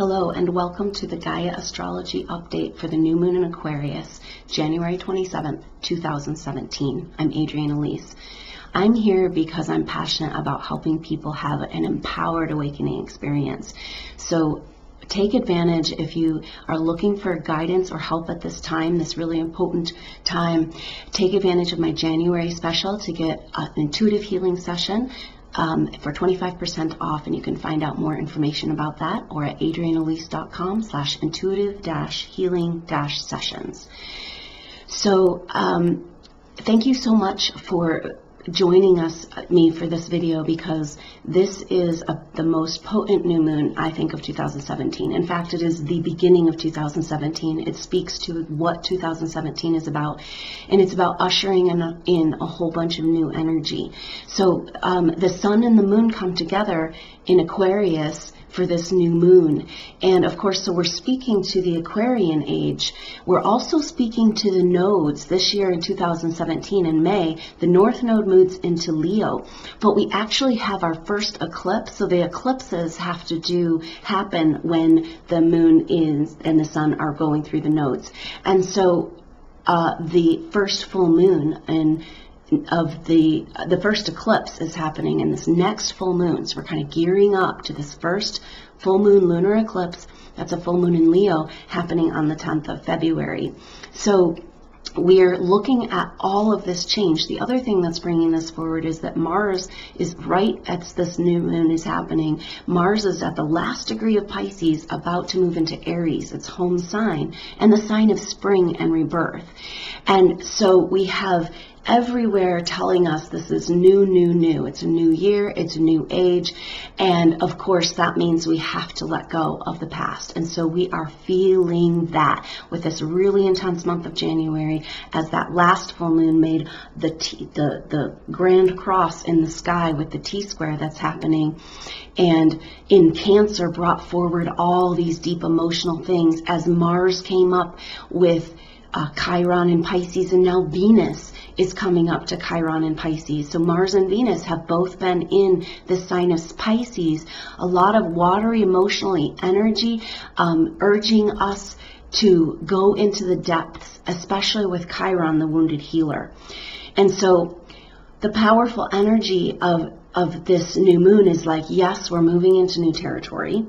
Hello and welcome to the Gaia Astrology update for the new moon in Aquarius, January 27th, 2017. I'm Adrienne Elise. I'm here because I'm passionate about helping people have an empowered awakening experience. So take advantage if you are looking for guidance or help at this time, this really important time. Take advantage of my January special to get an intuitive healing session for 25% off, and you can find out more information about that or at adriennelise.com/intuitive-healing-sessions. So thank you so much for joining me for this video, because this is the most potent new moon, I think, of 2017. In fact, it is the beginning of 2017. It speaks to what 2017 is about, and it's about ushering in a whole bunch of new energy. So the sun and the moon come together in Aquarius for this new moon. And of course, so we're speaking to the Aquarian age. We're also speaking to the nodes. This year in 2017 in May, the North Node moves into Leo, but we actually have our first eclipse. So the eclipses have to happen when the moon and the sun are going through the nodes. And so the first full moon of the first eclipse is happening in this next full moon. So we're kind of gearing up to this first full moon lunar eclipse. That's a full moon in Leo happening on the 10th of February. So we're looking at all of this change. The other thing that's bringing this forward is that Mars is right as this new moon is happening. Mars is at the last degree of Pisces, about to move into Aries, its home sign, and the sign of spring and rebirth. And so we have everywhere telling us this is new. It's a new year, it's a new age, and of course that means we have to let go of the past. And so we are feeling that with this really intense month of January, as that last full moon made the grand cross in the sky with the T-square that's happening, and in Cancer brought forward all these deep emotional things as Mars came up with Chiron in Pisces, and now Venus is coming up to Chiron in Pisces. So Mars and Venus have both been in the sign of Pisces. A lot of watery, emotionally energy, urging us to go into the depths, especially with Chiron, the wounded healer. And so the powerful energy of this new moon is like, yes, we're moving into new territory,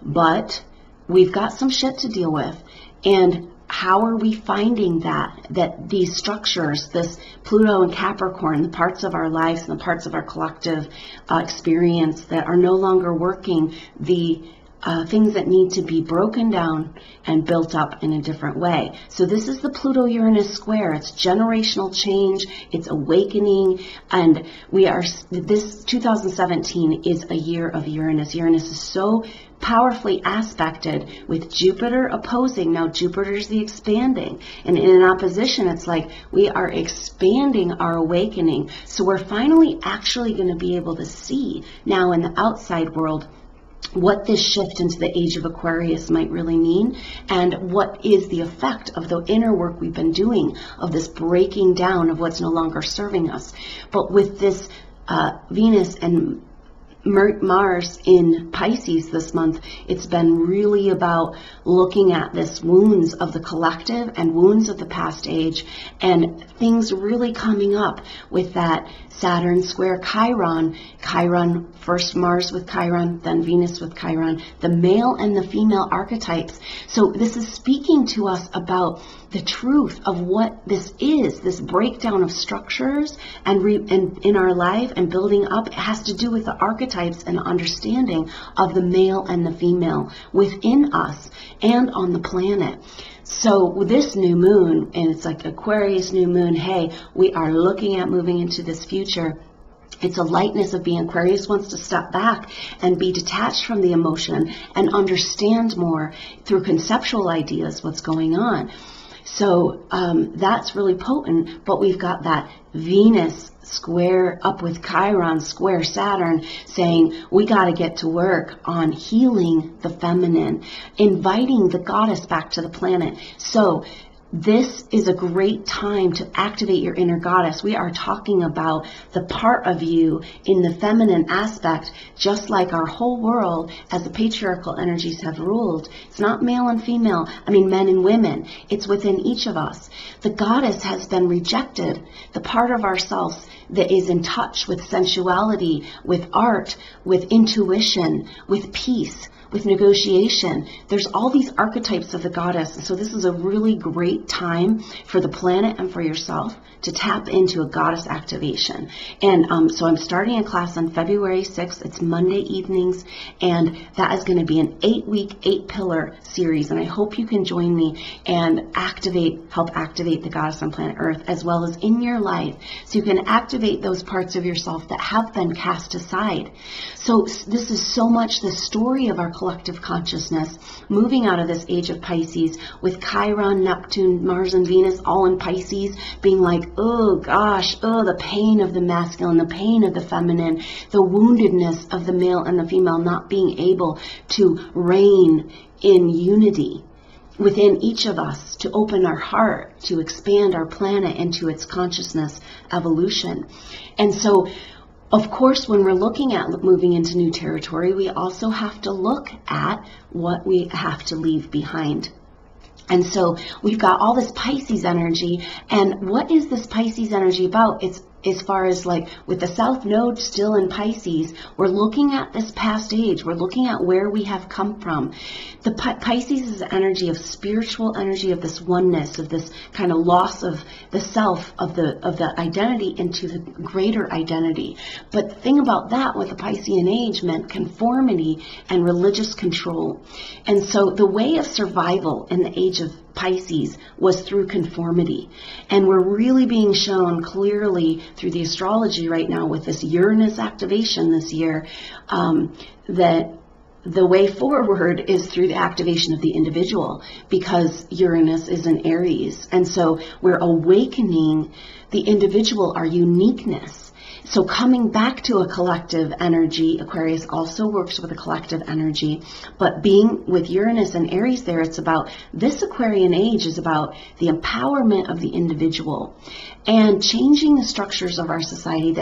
but we've got some shit to deal with. And how are we finding that these structures, this Pluto and Capricorn, the parts of our lives and the parts of our collective experience that are no longer working, the things that need to be broken down and built up in a different way. So this is the Pluto-Uranus square. It's generational change, it's awakening, and this 2017 is a year of Uranus. Uranus is so powerfully aspected with Jupiter opposing. Now Jupiter's the expanding, and in an opposition, it's like we are expanding our awakening. So we're finally actually going to be able to see now in the outside world what this shift into the age of Aquarius might really mean, and what is the effect of the inner work we've been doing, of this breaking down of what's no longer serving us. But with this Venus and Mars in Pisces this month, it's been really about looking at this wounds of the collective and wounds of the past age, and things really coming up with that Saturn square Chiron. Chiron, first Mars with Chiron, then Venus with Chiron, the male and the female archetypes. So this is speaking to us about the truth of what this is, this breakdown of structures and in our life and building up. It has to do with the archetypes and understanding of the male and the female within us and on the planet. So this new moon, and it's like Aquarius new moon, hey, we are looking at moving into this future. It's a lightness of being. Aquarius wants to step back and be detached from the emotion and understand more through conceptual ideas what's going on. So that's really potent, but we've got that Venus square up with Chiron square Saturn saying we got to get to work on healing the feminine, inviting the goddess back to the planet. So this is a great time to activate your inner goddess. We are talking about the part of you in the feminine aspect, just like our whole world as the patriarchal energies have ruled. It's not male and female, men and women. It's within each of us. The goddess has been rejected, the part of ourselves that is in touch with sensuality, with art, with intuition, with peace, with negotiation. There's all these archetypes of the goddess. So this is a really great time for the planet and for yourself to tap into a goddess activation. And so I'm starting a class on February 6th. It's Monday evenings, and that is going to be an 8-week, 8-pillar series. And I hope you can join me and help activate the goddess on planet Earth, as well as in your life, so you can activate those parts of yourself that have been cast aside. So this is so much the story of our collective consciousness, moving out of this age of Pisces with Chiron, Neptune, Mars, and Venus all in Pisces, being like, oh gosh, the pain of the masculine, the pain of the feminine, the woundedness of the male and the female not being able to reign in unity within each of us, to open our heart, to expand our planet into its consciousness evolution. And so, of course, when we're looking at moving into new territory, we also have to look at what we have to leave behind. And so we've got all this Pisces energy. And what is this Pisces energy about? It's as far as like with the South Node still in Pisces, we're looking at this past age. We're looking at where we have come from. The Pisces is the energy of spiritual energy, of this oneness, of this kind of loss of the self, of the identity into the greater identity. But the thing about that with the Piscean age meant conformity and religious control. And so the way of survival in the age of Pisces was through conformity. And we're really being shown clearly through the astrology right now with this Uranus activation this year, that the way forward is through the activation of the individual, because Uranus is in Aries. And so we're awakening the individual, our uniqueness. So coming back to a collective energy, Aquarius also works with a collective energy, but being with Uranus and Aries there, it's about, this Aquarian age is about the empowerment of the individual and changing the structures of our society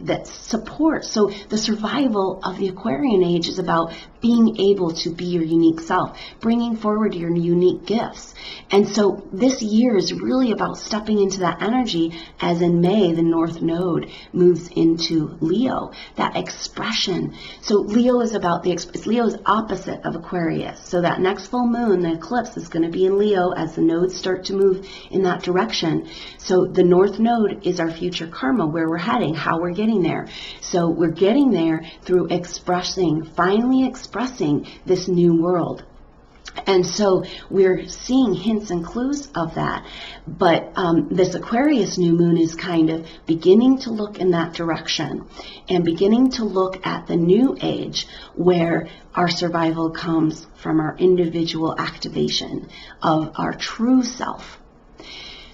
that support. So the survival of the Aquarian age is about being able to be your unique self, bringing forward your unique gifts. And so this year is really about stepping into that energy, as in May, the North Node moves into Leo, that expression. So Leo is about Leo's opposite of Aquarius. So that next full moon, the eclipse, is going to be in Leo as the nodes start to move in that direction. So the North Node is our future karma, where we're heading, how we're getting there. So we're getting there through finally expressing this new world. And so we're seeing hints and clues of that. But this Aquarius new moon is kind of beginning to look in that direction and beginning to look at the new age, where our survival comes from our individual activation of our true self.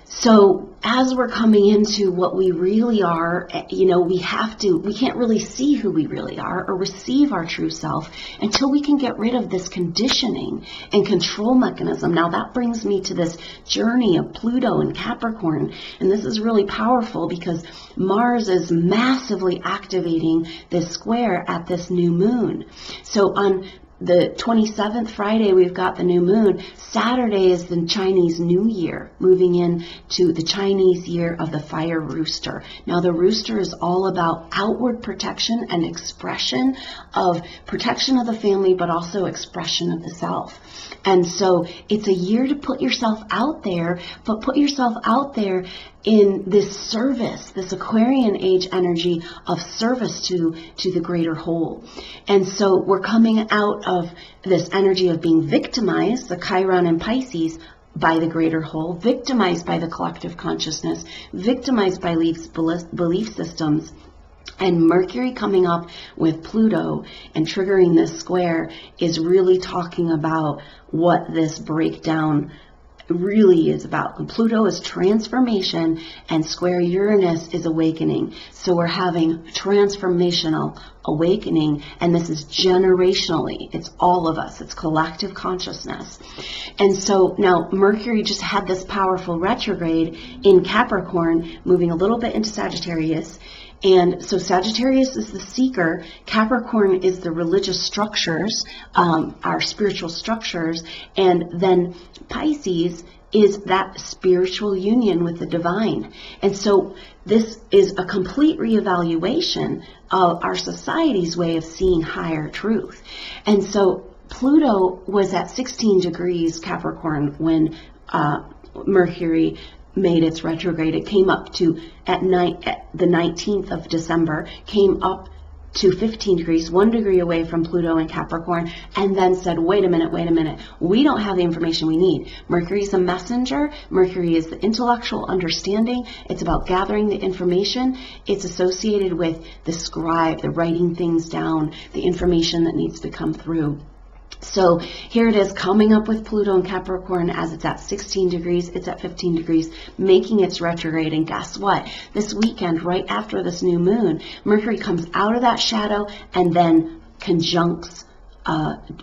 So as we're coming into what we really are, we can't really see who we really are or receive our true self until we can get rid of this conditioning and control mechanism. Now that brings me to this journey of Pluto and Capricorn. And this is really powerful because Mars is massively activating this square at this new moon. So on the 27th, Friday, we've got the new moon. Saturday is the Chinese New Year, moving into the Chinese year of the Fire Rooster. Now, the rooster is all about outward protection and expression of protection of the family, but also expression of the self. And so it's a year to put yourself out there, but put yourself out there in this service, this Aquarian age energy of service to the greater whole. And so we're coming out of this energy of being victimized, the Chiron and Pisces, by the greater whole, victimized by the collective consciousness, victimized by belief systems. And Mercury coming up with Pluto and triggering this square is really talking about what this breakdown really is about. And Pluto is transformation, and square Uranus is awakening. So we're having transformational awakening, and this is generationally. It's all of us. It's collective consciousness. And so now Mercury just had this powerful retrograde in Capricorn, moving a little bit into Sagittarius. And so Sagittarius is the seeker, Capricorn is the religious structures, our spiritual structures, and then Pisces is that spiritual union with the divine. And so this is a complete reevaluation of our society's way of seeing higher truth. And so Pluto was at 16 degrees Capricorn when Mercury made its retrograde. It came up to, at the 19th of December, came up to 15 degrees, 1 degree away from Pluto and Capricorn, and then said, wait a minute, we don't have the information we need. Mercury is a messenger. Mercury is the intellectual understanding. It's about gathering the information. It's associated with the scribe, the writing things down, the information that needs to come through. So here it is coming up with Pluto and Capricorn as it's at 16 degrees, it's at 15 degrees, making its retrograde. And guess what? This weekend, right after this new moon, Mercury comes out of that shadow and then conjuncts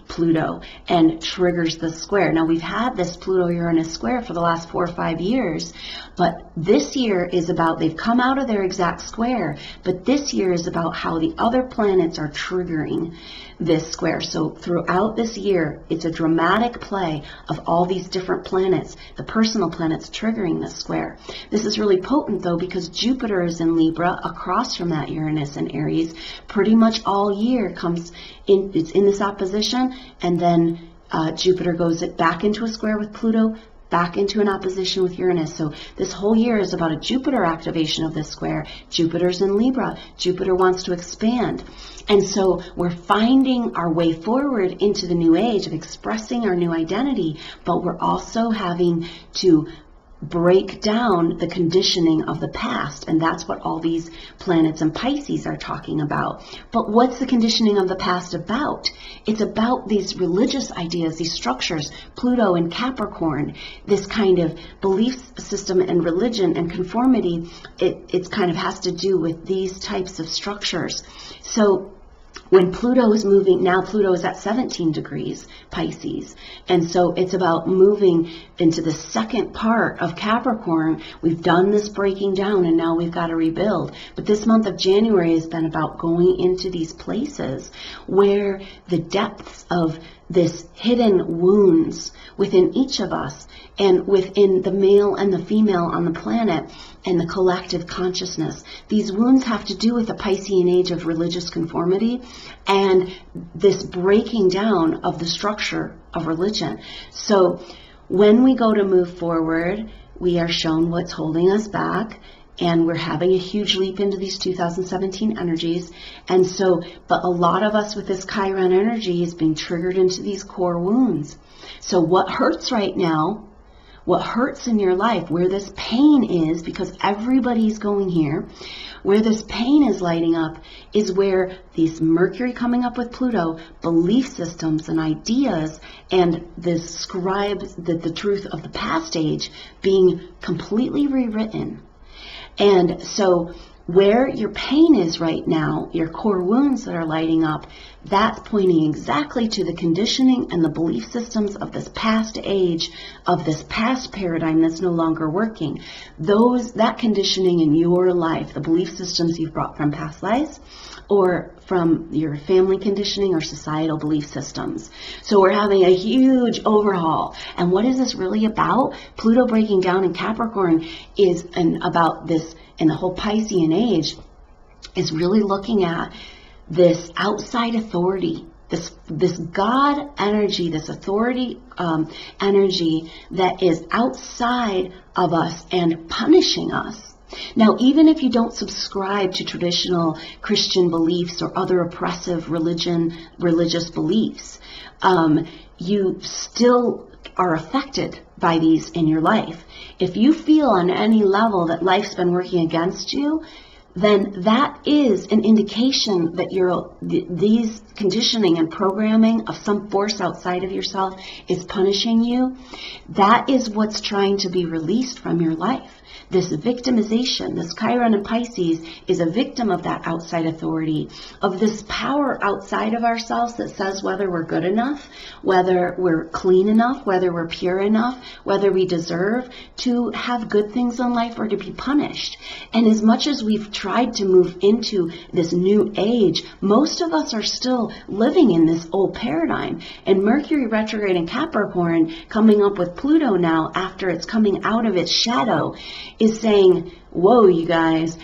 Pluto and triggers the square. Now we've had this Pluto-Uranus square for the last 4 or 5 years, but this year is about, they've come out of their exact square, but this year is about how the other planets are triggering this square. So throughout this year, it's a dramatic play of all these different planets, the personal planets triggering this square. This is really potent though, because Jupiter is in Libra across from that Uranus and Aries pretty much all year, comes in, it's in this opposition, and then Jupiter goes back into a square with Pluto, back into an opposition with Uranus. So this whole year is about a Jupiter activation of this square. Jupiter's in Libra. Jupiter wants to expand. And so we're finding our way forward into the new age of expressing our new identity, but we're also having to break down the conditioning of the past, and that's what all these planets in Pisces are talking about. But what's the conditioning of the past about? It's about these religious ideas, these structures, Pluto and Capricorn, this kind of belief system and religion and conformity. It's kind of has to do with these types of structures. So when Pluto is moving, now Pluto is at 17 degrees Pisces. And so it's about moving into the second part of Capricorn. We've done this breaking down and now we've got to rebuild. But this month of January has been about going into these places where the depths of this hidden wounds within each of us and within the male and the female on the planet and the collective consciousness. These wounds have to do with the Piscean age of religious conformity and this breaking down of the structure of religion. So when we go to move forward, we are shown what's holding us back, and we're having a huge leap into these 2017 energies. And so, but a lot of us with this Chiron energy is being triggered into these core wounds. So what hurts right now, what hurts in your life, where this pain is, because everybody's going here, where this pain is lighting up is where these Mercury coming up with Pluto, belief systems and ideas, and the scribes, the truth of the past age being completely rewritten. And so where your pain is right now, your core wounds that are lighting up, that's pointing exactly to the conditioning and the belief systems of this past age, of this past paradigm that's no longer working. That conditioning in your life, the belief systems you've brought from past lives, or from your family conditioning or societal belief systems. So we're having a huge overhaul. And what is this really about? Pluto breaking down in Capricorn is about this, and the whole Piscean age is really looking at this outside authority, this God energy, this authority energy that is outside of us and punishing us. Now, even if you don't subscribe to traditional Christian beliefs or other oppressive religious beliefs, you still are affected by these in your life. If you feel on any level that life's been working against you, then that is an indication that these conditioning and programming of some force outside of yourself is punishing you. That is what's trying to be released from your life. This victimization, this Chiron in Pisces is a victim of that outside authority, of this power outside of ourselves that says whether we're good enough, whether we're clean enough, whether we're pure enough, whether we deserve to have good things in life or to be punished. And as much as we've tried to move into this new age, most of us are still living in this old paradigm. And Mercury retrograde in Capricorn, coming up with Pluto now after it's coming out of its shadow, is saying, whoa, you guys,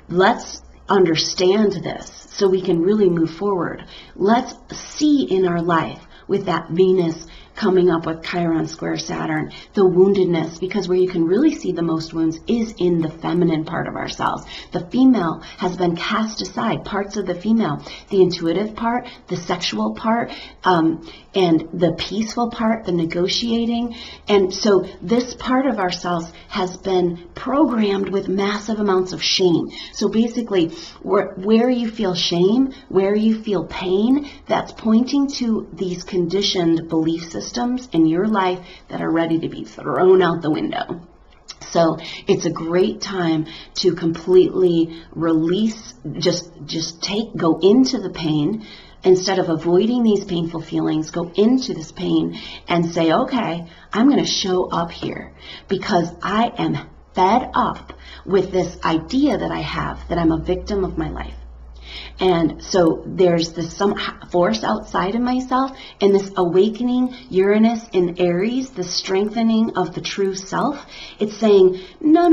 let's understand this so we can really move forward. Let's see in our life with that Venus coming up with Chiron square Saturn, the woundedness, because where you can really see the most wounds is in the feminine part of ourselves. The female has been cast aside, parts of the female, the intuitive part, the sexual part, and the peaceful part, the negotiating. And so this part of ourselves has been programmed with massive amounts of shame. So basically, where you feel shame, where you feel pain, that's pointing to these conditioned belief systems in your life that are ready to be thrown out the window. So it's a great time to completely release, go into the pain. Instead of avoiding these painful feelings, go into this pain and say, okay, I'm going to show up here because I am fed up with this idea that I have that I'm a victim of my life. And so there's some force outside of myself, and this awakening Uranus in Aries, the strengthening of the true self. It's saying, no.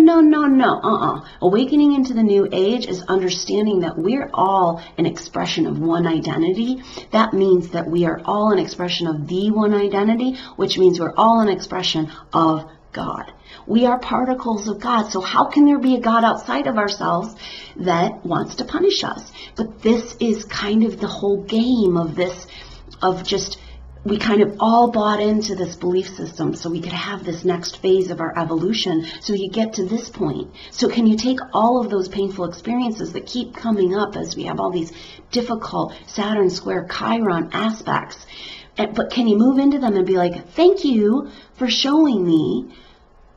Awakening into the new age is understanding that we're all an expression of one identity. That means that we are all an expression of the one identity, which means we're all an expression of God. We are particles of God. So how can there be a God outside of ourselves that wants to punish us? But this is kind of the whole game of this, we kind of all bought into this belief system so we could have this next phase of our evolution so you get to this point. So can you take all of those painful experiences that keep coming up as we have all these difficult Saturn square Chiron aspects, but can you move into them and be like, thank you for showing me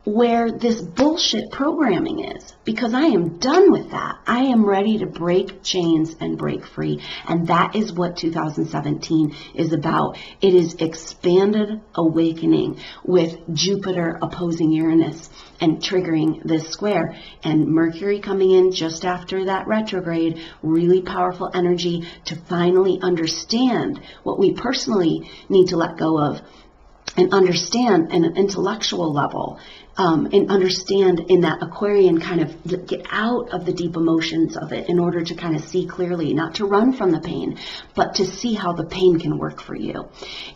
where this bullshit programming is, because I am done with that. I am ready to break chains and break free. And that is what 2017 is about. It is expanded awakening with Jupiter opposing Uranus and triggering this square, and Mercury coming in just after that retrograde, really powerful energy to finally understand what we personally need to let go of and understand at an intellectual level, and understand in that Aquarian kind of get out of the deep emotions of it in order to kind of see clearly, not to run from the pain, but to see how the pain can work for you.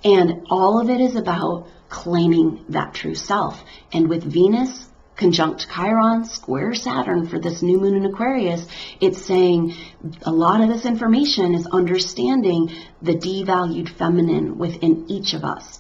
And all of it is about claiming that true self. And with Venus conjunct Chiron square Saturn for this new moon in Aquarius, it's saying a lot of this information is understanding the devalued feminine within each of us.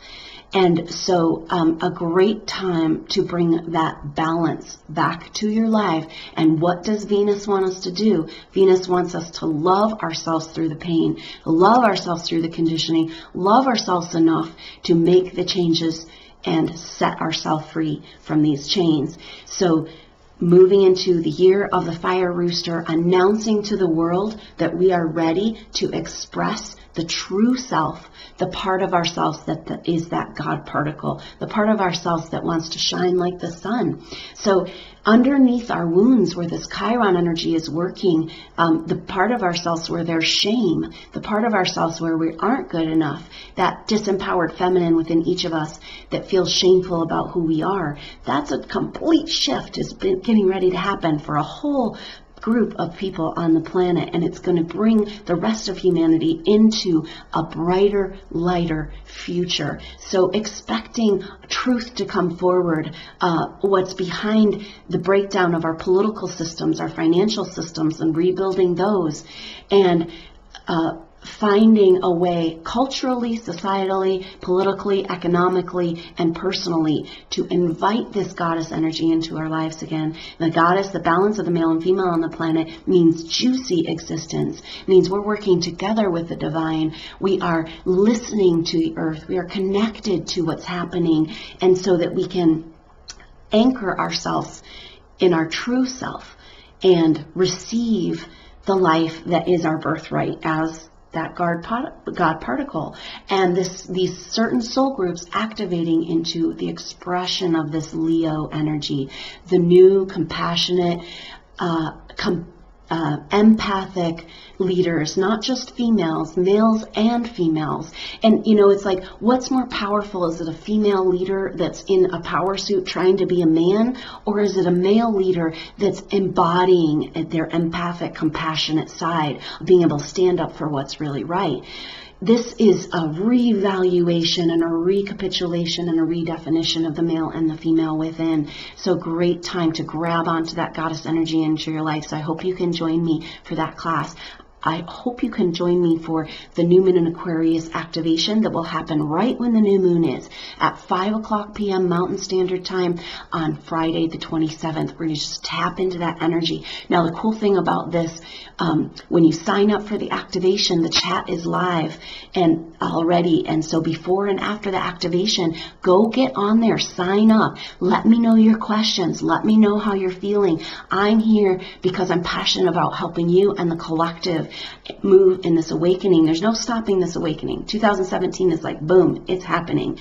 And so a great time to bring that balance back to your life. And what does Venus want us to do? Venus wants us to love ourselves through the pain, love ourselves through the conditioning, love ourselves enough to make the changes and set ourselves free from these chains. So moving into the year of the Fire Rooster, announcing to the world that we are ready to express the true self, the part of ourselves that is that God particle, the part of ourselves that wants to shine like the sun. So underneath our wounds where this Chiron energy is working, the part of ourselves where there's shame, the part of ourselves where we aren't good enough, that disempowered feminine within each of us that feels shameful about who we are, that's a complete shift is getting ready to happen for a whole group of people on the planet, and it's going to bring the rest of humanity into a brighter, lighter future. So expecting truth to come forward, what's behind the breakdown of our political systems, our financial systems, and rebuilding those, and finding a way culturally, societally, politically, economically, and personally to invite this goddess energy into our lives again. The goddess, the balance of the male and female on the planet, means juicy existence, means we're working together with the divine. We are listening to the earth. We are connected to what's happening, and so that we can anchor ourselves in our true self and receive the life that is our birthright as that God particle, and these certain soul groups activating into the expression of this Leo energy, the new compassionate, empathic leaders, not just females, males and females. And you know, it's like, what's more powerful? Is it a female leader that's in a power suit trying to be a man, or is it a male leader that's embodying their empathic, compassionate side, being able to stand up for what's really right? This is a reevaluation and a recapitulation and a redefinition of the male and the female within. So great time to grab onto that goddess energy into your life. So I hope you can join me for that class. I hope you can join me for the new moon in Aquarius activation that will happen right when the new moon is at 5:00 p.m. Mountain Standard Time on Friday the 27th. We're going to just tap into that energy. Now, the cool thing about this, when you sign up for the activation, the chat is live and already. And so before and after the activation, go get on there, sign up. Let me know your questions. Let me know how you're feeling. I'm here because I'm passionate about helping you and the collective move in this awakening. There's no stopping this awakening. 2017 is like, boom, it's happening.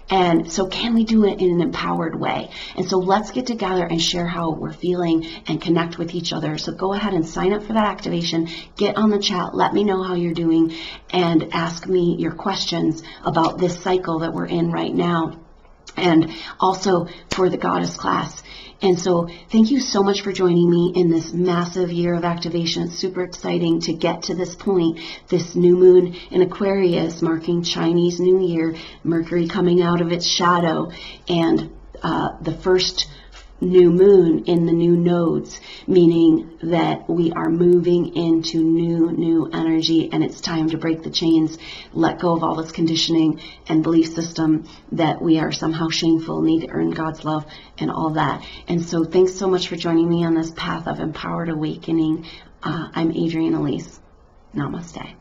And so can we do it in an empowered way? And so let's get together and share how we're feeling and connect with each other. So go ahead and sign up for that activation. Get on the chat. Let me know how you're doing and ask me your questions about this cycle that we're in right now. And also for the goddess class. And so thank you so much for joining me in this massive year of activation. It's super exciting to get to this point, this new moon in Aquarius marking Chinese New Year, Mercury coming out of its shadow, and the first new moon in the new nodes, meaning that we are moving into new energy, and it's time to break the chains, let go of all this conditioning and belief system that we are somehow shameful, need to earn God's love and all that. And so thanks so much for joining me on this path of empowered awakening. I'm Adrienne Elise. Namaste.